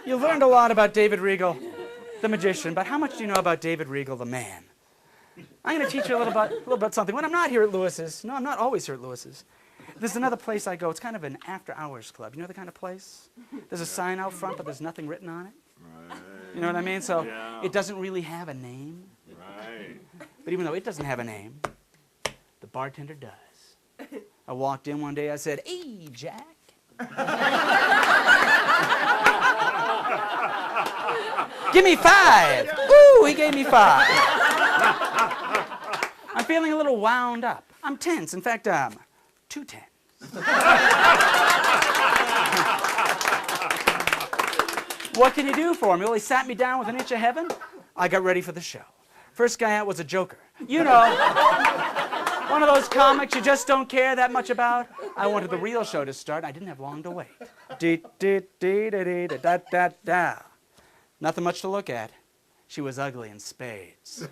You learned a lot about David Regal, the magician, but how much do you know about David Regal, the man? I'm going to teach you a little about something. When I'm not here at Lewis's, no, I'm not always here at Lewis's. There's another place I go. It's kind of an after-hours club. You know the kind of place? There's a sign out front, but there's nothing written on it. Right. You know what I mean? So it doesn't really have a name. Right. But even though it doesn't have a name, the bartender does. I walked in one day, I said, "Hey, Jack." "Give me 5. Ooh, he gave me 5. I'm feeling a little wound up. I'm tense. In fact, I'm too tense. What can you do for me? Well, he sat me down with an inch of heaven. I got ready for the show. First guy out was a joker. You know, one of those comics you just don't care that much about. I wanted the real show to start. I didn't have long to wait. Da-da-da-da-da-da-da. Nothing much to look at. She was ugly in spades.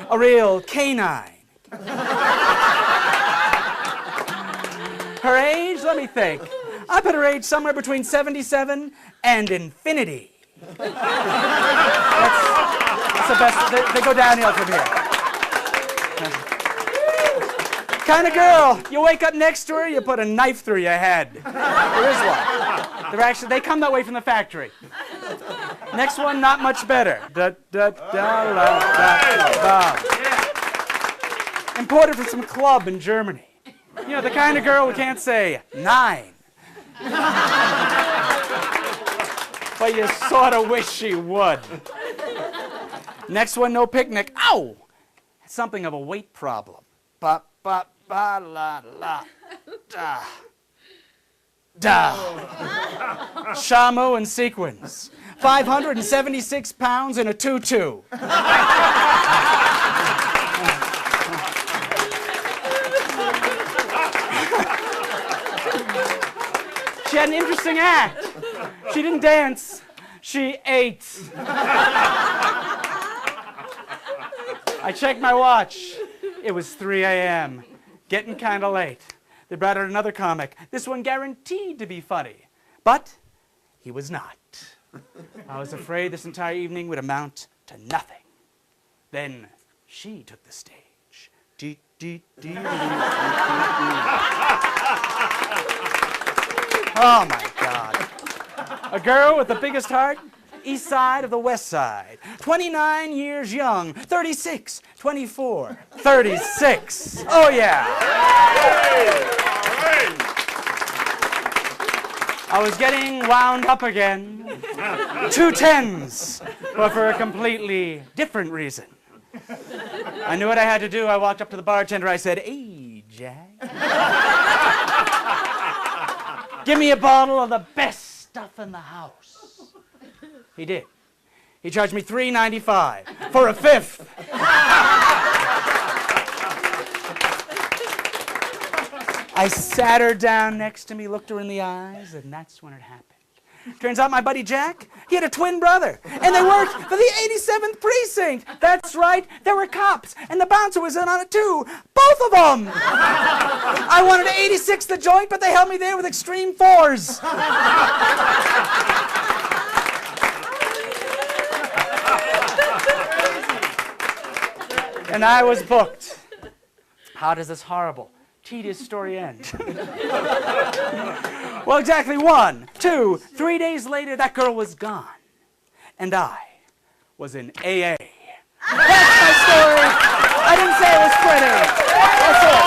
A real canine. Her age? Let me think. I put her age somewhere between 77 and infinity. That's the best. They go downhill from here. Kind of girl, you wake up next to her, you put a knife through your head. There is one. They come that way from the factory. Next one, not much better. Imported from some club in Germany. You know, the kind of girl who can't say 9. But you sort of wish she would. Next one, no picnic. Ow! Something of a weight problem. Ba ba ba la la da da. Shamu and sequins. 576 pounds in a tutu. She had an interesting act. She didn't dance. She ate. I checked my watch. It was 3 a.m. Getting kind of late. They brought out another comic. This one guaranteed to be funny. But he was not. I was afraid this entire evening would amount to nothing. Then she took the stage. Oh, my God. A girl with the biggest heart, east side of the west side. 29 years young, 36, 24, 36. Oh, yeah. I was getting wound up again. 2 10s, but for a completely different reason. I knew what I had to do. I walked up to the bartender. I said, "Hey, Jack. Give me a bottle of the best stuff in the house." He did. He charged me $3.95 for a 5th. I sat her down next to me, looked her in the eyes, and that's when it happened. Turns out my buddy Jack, he had a twin brother, and they worked for the 87th precinct. That's right, there were cops, and the bouncer was in on it too. Both of them! I wanted to 86 the joint, but they held me there with extreme 4s. And I was booked. How does this horrible, tedious story end? Well, exactly 1, 2, 3 days later, that girl was gone. And I was in AA. That's my story. I didn't say it was pretty. That's it.